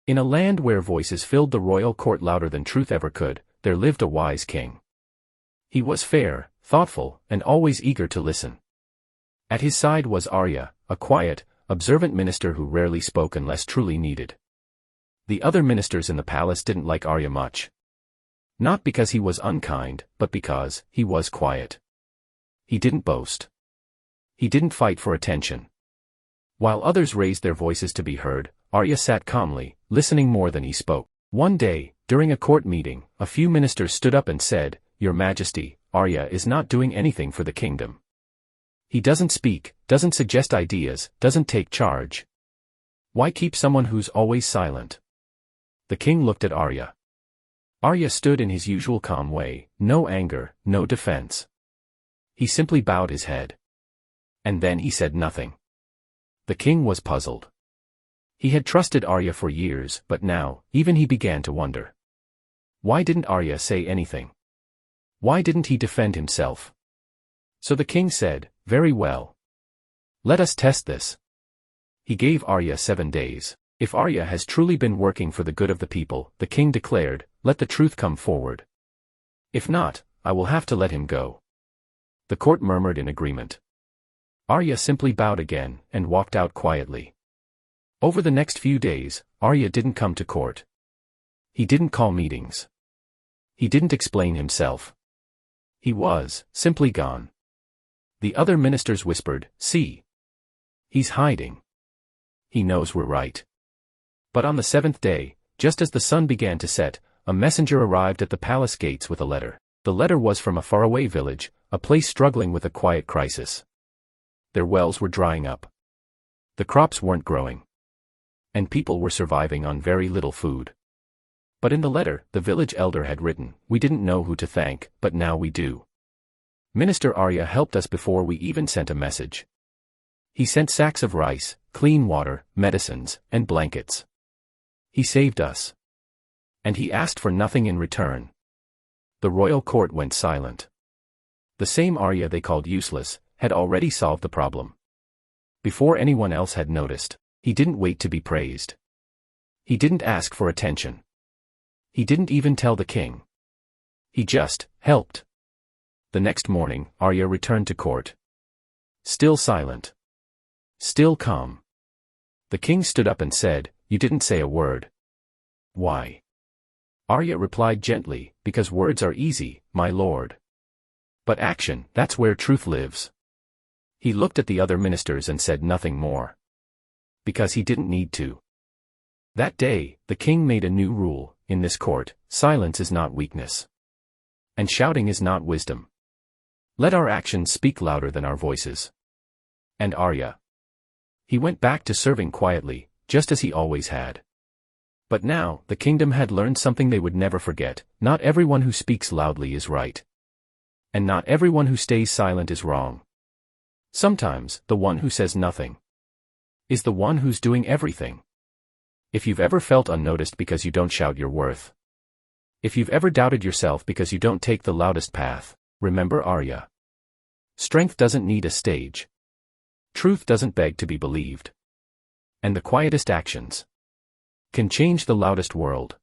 In a land where voices filled the royal court louder than truth ever could, there lived a wise king. He was fair, thoughtful, and always eager to listen. At his side was Arya, a quiet, observant minister who rarely spoke unless truly needed. The other ministers in the palace didn't like Arya much. Not because he was unkind, but because he was quiet. He didn't boast. He didn't fight for attention. While others raised their voices to be heard, Arya sat calmly, listening more than he spoke. One day, during a court meeting, a few ministers stood up and said, "Your Majesty, Arya is not doing anything for the kingdom. He doesn't speak, doesn't suggest ideas, doesn't take charge. Why keep someone who's always silent?" The king looked at Arya. Arya stood in his usual calm way, no anger, no defense. He simply bowed his head. And then he said nothing. The king was puzzled. He had trusted Arya for years, but now, even he began to wonder. Why didn't Arya say anything? Why didn't he defend himself? So the king said, "Very well. Let us test this." He gave Arya 7 days. If Arya has truly been working for the good of the people, the king declared, let the truth come forward. If not, I will have to let him go. The court murmured in agreement. Arya simply bowed again, and walked out quietly. Over the next few days, Arya didn't come to court. He didn't call meetings. He didn't explain himself. He was simply gone. The other ministers whispered, "See. He's hiding. He knows we're right." But on the 7th day, just as the sun began to set, a messenger arrived at the palace gates with a letter. The letter was from a faraway village, a place struggling with a quiet crisis. Their wells were drying up. The crops weren't growing. And people were surviving on very little food. But in the letter, the village elder had written, "We didn't know who to thank, but now we do. Minister Arya helped us before we even sent a message. He sent sacks of rice, clean water, medicines, and blankets. He saved us. And he asked for nothing in return." The royal court went silent. The same Arya they called useless had already solved the problem. Before anyone else had noticed, he didn't wait to be praised. He didn't ask for attention. He didn't even tell the king. He just helped. The next morning, Arya returned to court. Still silent. Still calm. The king stood up and said, "You didn't say a word." "Why?" Arya replied gently, "Because words are easy, my lord. But action, that's where truth lives." He looked at the other ministers and said nothing more. Because he didn't need to. That day, the king made a new rule: in this court, silence is not weakness. And shouting is not wisdom. Let our actions speak louder than our voices. And Arya. He went back to serving quietly, just as he always had. But now, the kingdom had learned something they would never forget: not everyone who speaks loudly is right. And not everyone who stays silent is wrong. Sometimes, the one who says nothing is the one who's doing everything. If you've ever felt unnoticed because you don't shout your worth, if you've ever doubted yourself because you don't take the loudest path, remember Arya. Strength doesn't need a stage. Truth doesn't beg to be believed. And the quietest actions can change the loudest world.